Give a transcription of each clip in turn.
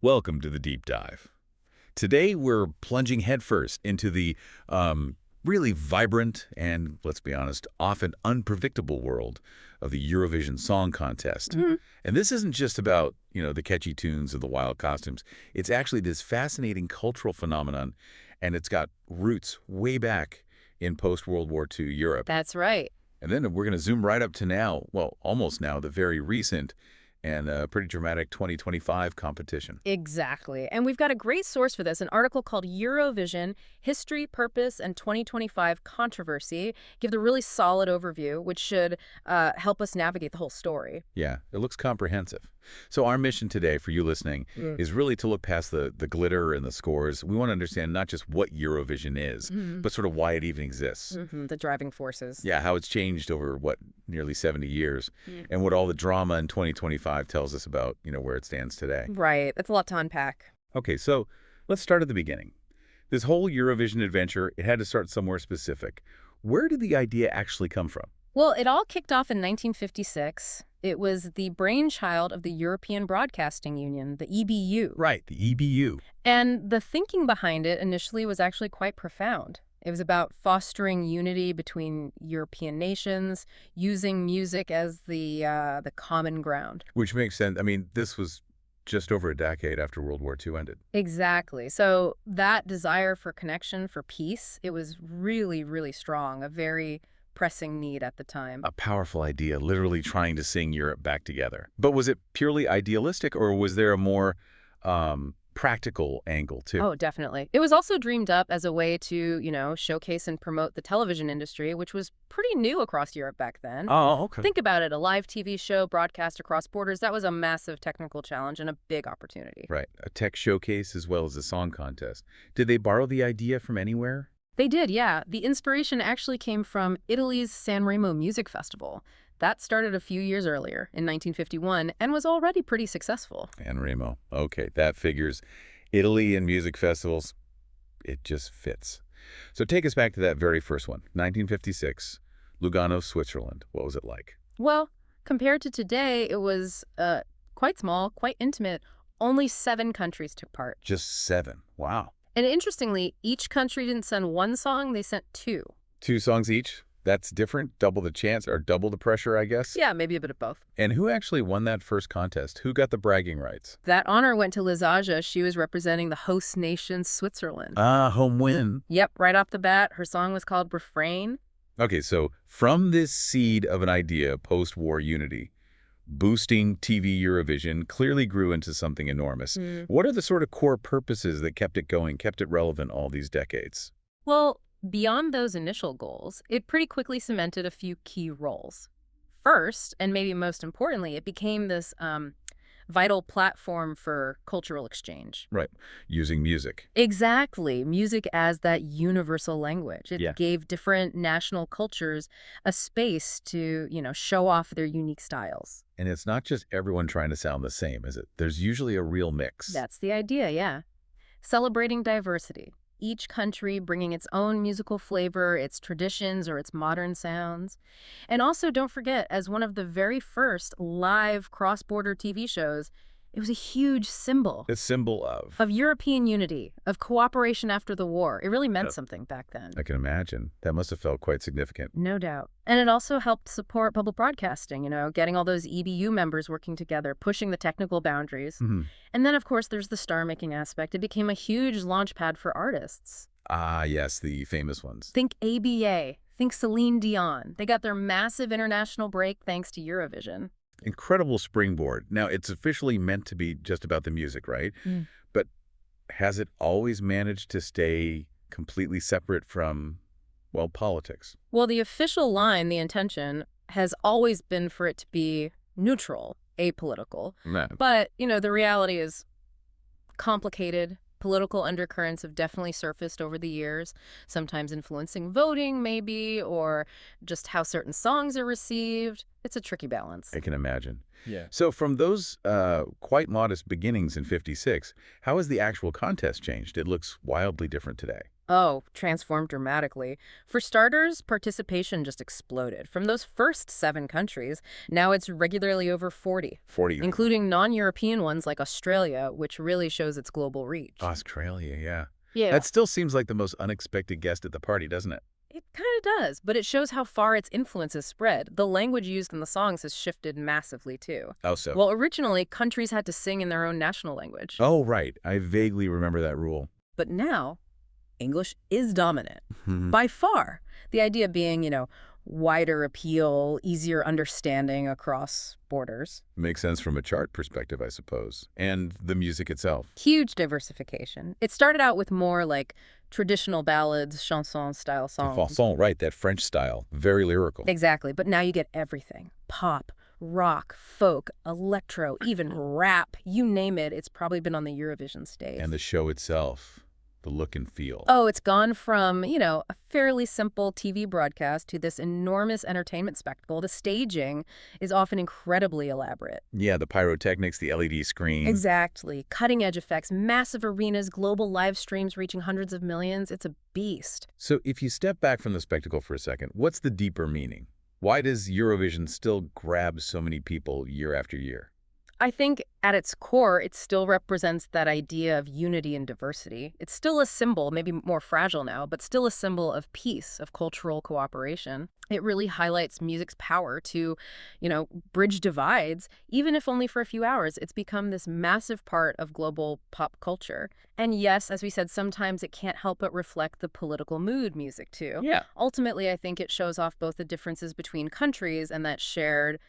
Welcome to the deep dive. Today we're plunging headfirst into the really vibrant and, let's be honest, often unpredictable world of the Eurovision Song Contest. Mhm. And this isn't just about, the catchy tunes and the wild costumes. It's actually this fascinating cultural phenomenon, and it's got roots way back in post-World War II Europe. That's right. And then we're going to zoom right up to now, well, almost now, the very recent and pretty dramatic 2025 competition. Exactly. And we've got a great source for this, an article called Eurovision, History, Purpose, and 2025 Controversy. Give the really solid overview, which should help us navigate the whole story. Yeah, it looks comprehensive. So our mission today for you listening is really to look past the glitter and the scores. We want to understand not just what Eurovision is, but sort of why it even exists. The driving forces. Yeah, how it's changed over, nearly 70 years, and what all the drama in 2025 tells us about, where it stands today. Right. That's a lot to unpack. Okay, so let's start at the beginning. This whole Eurovision adventure, it had to start somewhere specific. Where did the idea actually come from? Well, it all kicked off in 1956. It was the brainchild of the European Broadcasting Union, the EBU. Right, the EBU. And the thinking behind it initially was actually quite profound. It was about fostering unity between European nations, using music as the common ground. Which makes sense. I mean, this was just over a decade after World War II ended. Exactly. So that desire for connection, for peace, it was really, really strong, a very pressing need at the time. A powerful idea, literally trying to sing Europe back together. But was it purely idealistic, or was there a more practical angle, too? Oh, definitely. It was also dreamed up as a way to, showcase and promote the television industry, which was pretty new across Europe back then. Oh, okay. Think about it, a live TV show broadcast across borders, that was a massive technical challenge and a big opportunity. Right. A tech showcase as well as a song contest. Did they borrow the idea from anywhere? They did, yeah. The inspiration actually came from Italy's San Remo Music Festival. That started a few years earlier, in 1951, and was already pretty successful. San Remo. Okay, that figures. Italy and music festivals, it just fits. So take us back to that very first one, 1956, Lugano, Switzerland. What was it like? Well, compared to today, it was quite small, quite intimate. Only 7 countries took part. Just 7. Wow. And interestingly, each country didn't send one song, they sent 2. 2 songs each? That's different? Double the chance or double the pressure, I guess? Yeah, maybe a bit of both. And who actually won that first contest? Who got the bragging rights? That honor went to Lizaja. She was representing the host nation, Switzerland. Ah, home win. Yep, right off the bat, her song was called Refrain. Okay, so from this seed of an idea, post-war unity, boosting TV Eurovision clearly grew into something enormous. What are the sort of core purposes that kept it going, kept it relevant all these decades? Well, beyond those initial goals, it pretty quickly cemented a few key roles. First, and maybe most importantly, it became this vital platform for cultural exchange. Right, using music. Exactly. Music as that universal language. It Yeah. gave different national cultures a space to, show off their unique styles. And it's not just everyone trying to sound the same, is it? There's usually a real mix. That's the idea, yeah. Celebrating diversity. Each country bringing its own musical flavor, its traditions, or its modern sounds. And also, don't forget, as one of the very first live cross-border TV shows, it was a huge symbol A symbol of. of European unity, of cooperation after the war. It really meant something back then. I can imagine. That must have felt quite significant. No doubt. And it also helped support public broadcasting, getting all those EBU members working together, pushing the technical boundaries. And then, of course, there's the star-making aspect. It became a huge launchpad for artists. Ah, yes, the famous ones. Think ABA. Think Celine Dion. They got their massive international break thanks to Eurovision. Incredible springboard. Now, it's officially meant to be just about the music, right? But has it always managed to stay completely separate from, politics? Well, the official line, the intention, has always been for it to be neutral, apolitical. No. But, the reality is complicated. Political undercurrents have definitely surfaced over the years, sometimes influencing voting, maybe, or just how certain songs are received. It's a tricky balance. I can imagine. Yeah. So from those quite modest beginnings in '56, how has the actual contest changed? It looks wildly different today. Oh, transformed dramatically. For starters, participation just exploded. From those first 7 countries, now it's regularly over 40, 40. including non-European ones like Australia, which really shows its global reach. Australia, yeah. Yeah. That still seems like the most unexpected guest at the party, doesn't it? It kind of does, but it shows how far its influence has spread. The language used in the songs has shifted massively, too. Oh, so. Well, originally, countries had to sing in their own national language. Oh, right. I vaguely remember that rule. But now, English is dominant. By far. The idea being, wider appeal, easier understanding across borders. Makes sense from a chart perspective, I suppose. And the music itself. Huge diversification. It started out with more like traditional ballads, chanson-style songs. Chanson, right, that French style. Very lyrical. Exactly, but now you get everything. Pop, rock, folk, electro, even rap. You name it, it's probably been on the Eurovision stage. And the show itself. The look and feel. Oh, it's gone from, a fairly simple TV broadcast to this enormous entertainment spectacle. The staging is often incredibly elaborate. Yeah, the pyrotechnics, the LED screen. Exactly. Cutting-edge effects, massive arenas, global live streams reaching hundreds of millions. It's a beast. So if you step back from the spectacle for a second, what's the deeper meaning? Why does Eurovision still grab so many people year after year? I think at its core, it still represents that idea of unity and diversity. It's still a symbol, maybe more fragile now, but still a symbol of peace, of cultural cooperation. It really highlights music's power to, bridge divides, even if only for a few hours. It's become this massive part of global pop culture. And yes, as we said, sometimes it can't help but reflect the political mood music, too. Yeah. Ultimately, I think it shows off both the differences between countries and that shared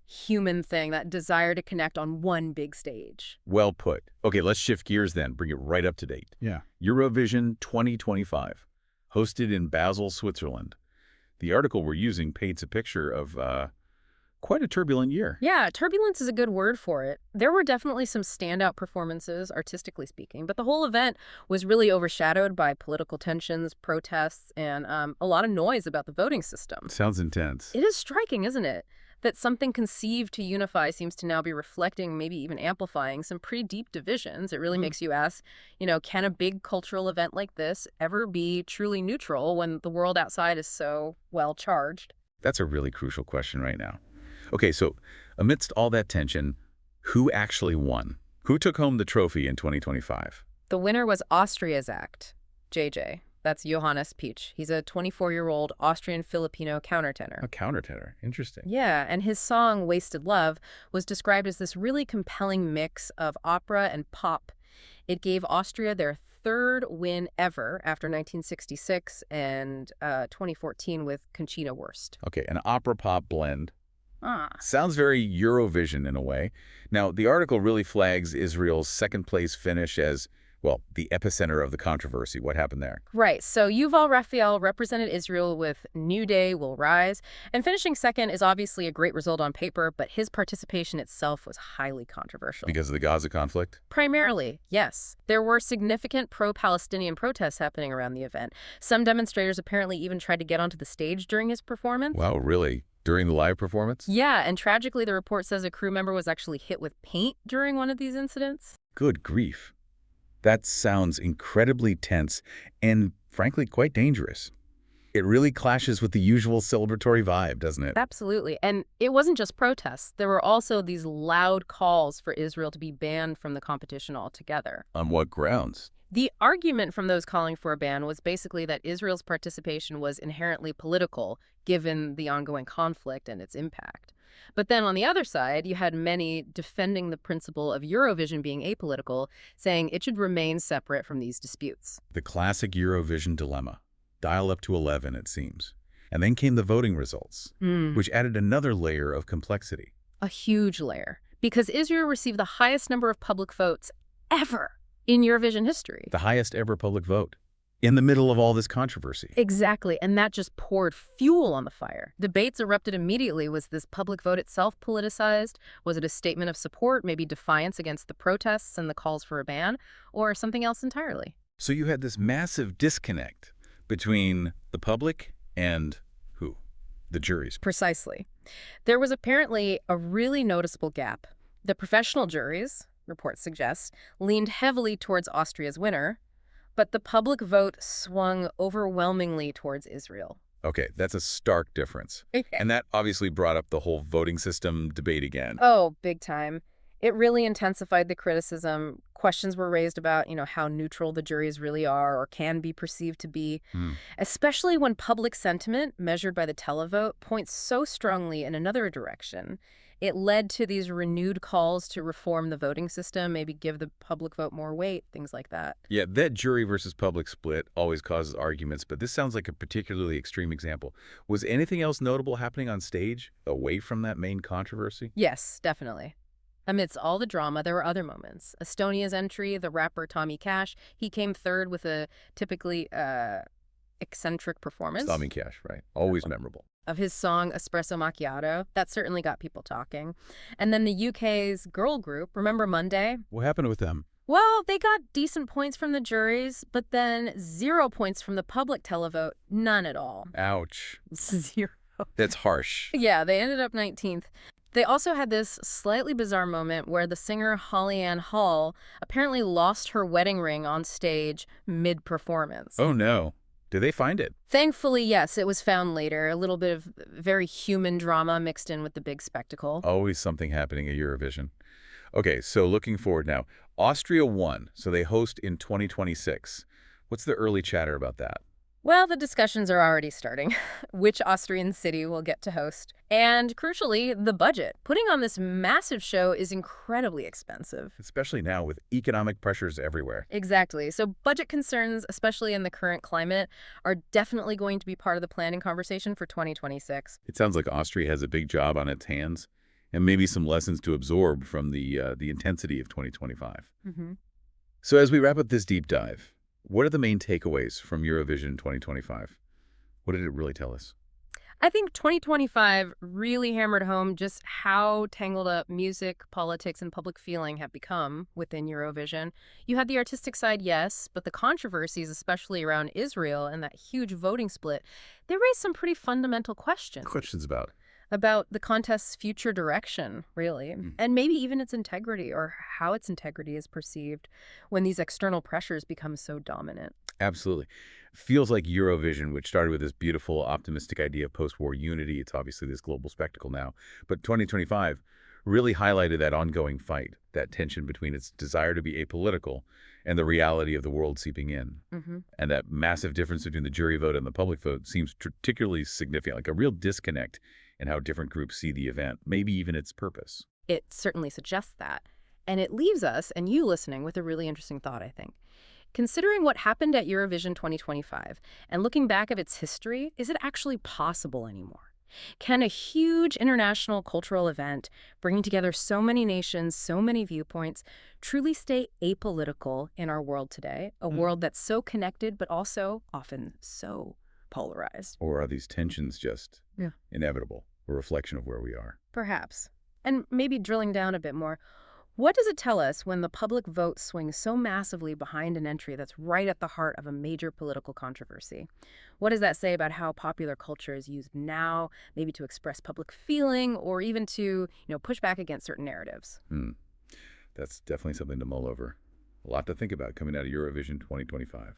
human thing, that desire to connect on one big stage. Well put. Okay, let's shift gears then, bring it right up to date. Yeah. Eurovision 2025, hosted in Basel, Switzerland. The article we're using paints a picture of quite a turbulent year. Yeah, turbulence is a good word for it. There were definitely some standout performances, artistically speaking, but the whole event was really overshadowed by political tensions, protests, and a lot of noise about the voting system. Sounds intense. It is striking, isn't it? That something conceived to unify seems to now be reflecting, maybe even amplifying, some pretty deep divisions. It really makes you ask, can a big cultural event like this ever be truly neutral when the world outside is so well charged? That's a really crucial question right now. Okay, so amidst all that tension, who actually won? Who took home the trophy in 2025? The winner was Austria's act, JJ. That's Johannes Peach. He's a 24-year-old Austrian-Filipino countertenor. A countertenor. Interesting. Yeah, and his song, Wasted Love, was described as this really compelling mix of opera and pop. It gave Austria their 3rd win ever after 1966 and 2014 with Conchita Wurst. Okay, an opera-pop blend. Sounds very Eurovision in a way. Now, the article really flags Israel's second-place finish as, well, the epicenter of the controversy. What happened there? Right. So Yuval Raphael represented Israel with New Day Will Rise. And finishing second is obviously a great result on paper, but his participation itself was highly controversial. Because of the Gaza conflict? Primarily, yes. There were significant pro-Palestinian protests happening around the event. Some demonstrators apparently even tried to get onto the stage during his performance. Wow, really? During the live performance? Yeah, and tragically, the report says a crew member was actually hit with paint during one of these incidents. Good grief. That sounds incredibly tense and, frankly, quite dangerous. It really clashes with the usual celebratory vibe, doesn't it? Absolutely. And it wasn't just protests. There were also these loud calls for Israel to be banned from the competition altogether. On what grounds? The argument from those calling for a ban was basically that Israel's participation was inherently political, given the ongoing conflict and its impact. But then on the other side, you had many defending the principle of Eurovision being apolitical, saying it should remain separate from these disputes. The classic Eurovision dilemma. Dial up to 11, it seems. And then came the voting results, which added another layer of complexity. A huge layer. Because Israel received the highest number of public votes ever in Eurovision history. The highest ever public vote. In the middle of all this controversy. Exactly, and that just poured fuel on the fire. Debates erupted immediately. Was this public vote itself politicized? Was it a statement of support, maybe defiance against the protests and the calls for a ban, or something else entirely? So you had this massive disconnect between the public and who? The juries. Precisely. There was apparently a really noticeable gap. The professional juries, reports suggest, leaned heavily towards Austria's winner, But the public vote swung overwhelmingly towards Israel. Okay, that's a stark difference. Okay. And that obviously brought up the whole voting system debate again. Oh, big time. It really intensified the criticism. Questions were raised about, how neutral the juries really are or can be perceived to be, Hmm. especially when public sentiment, measured by the televote, points so strongly in another direction. It led to these renewed calls to reform the voting system, maybe give the public vote more weight, things like that. Yeah, that jury versus public split always causes arguments, but this sounds like a particularly extreme example. Was anything else notable happening on stage away from that main controversy? Yes, definitely. Amidst all the drama, there were other moments. Estonia's entry, the rapper Tommy Cash, he came third with a typically eccentric performance Stormy Cash, right? Always memorable. of his song Espresso Macchiato. That certainly got people talking. And then the UK's girl group, remember Monday? What happened with them? Well, they got decent points from the juries, but then 0 points from the public televote. None at all. Ouch. 0. That's harsh. Yeah, they ended up 19th. They also had this slightly bizarre moment where the singer Holly Ann Hall apparently lost her wedding ring on stage mid-performance. Oh, no. Did they find it? Thankfully, yes, it was found later. A little bit of very human drama mixed in with the big spectacle. Always something happening at Eurovision. Okay, so looking forward now. Austria won, so they host in 2026. What's the early chatter about that? Well, the discussions are already starting. Which Austrian city will get to host? And crucially, the budget. Putting on this massive show is incredibly expensive. Especially now with economic pressures everywhere. Exactly. So budget concerns, especially in the current climate, are definitely going to be part of the planning conversation for 2026. It sounds like Austria has a big job on its hands, and maybe some lessons to absorb from the intensity of 2025. Mm-hmm. So as we wrap up this deep dive, what are the main takeaways from Eurovision 2025? What did it really tell us? I think 2025 really hammered home just how tangled up music, politics, and public feeling have become within Eurovision. You had the artistic side, yes, but the controversies, especially around Israel and that huge voting split, they raised some pretty fundamental questions Questions about the contest's future direction, really, and maybe even its integrity or how its integrity is perceived when these external pressures become so dominant. Absolutely. Feels like Eurovision, which started with this beautiful, optimistic idea of post-war unity. It's obviously this global spectacle now. But 2025 really highlighted that ongoing fight, that tension between its desire to be apolitical and the reality of the world seeping in. Mm-hmm. And that massive difference between the jury vote and the public vote seems particularly significant, like a real disconnect in how different groups see the event, maybe even its purpose. It certainly suggests that. And it leaves us, and you listening, with a really interesting thought, I think. Considering what happened at Eurovision 2025 and looking back at its history, is it actually possible anymore? Can a huge international cultural event bringing together so many nations, so many viewpoints, truly stay apolitical in our world today? A world that's so connected, but also often so polarized. Or are these tensions just inevitable, a reflection of where we are? Perhaps. And maybe drilling down a bit more, what does it tell us when the public vote swings so massively behind an entry that's right at the heart of a major political controversy? What does that say about how popular culture is used now, maybe to express public feeling or even to, push back against certain narratives? That's definitely something to mull over. A lot to think about coming out of Eurovision 2025.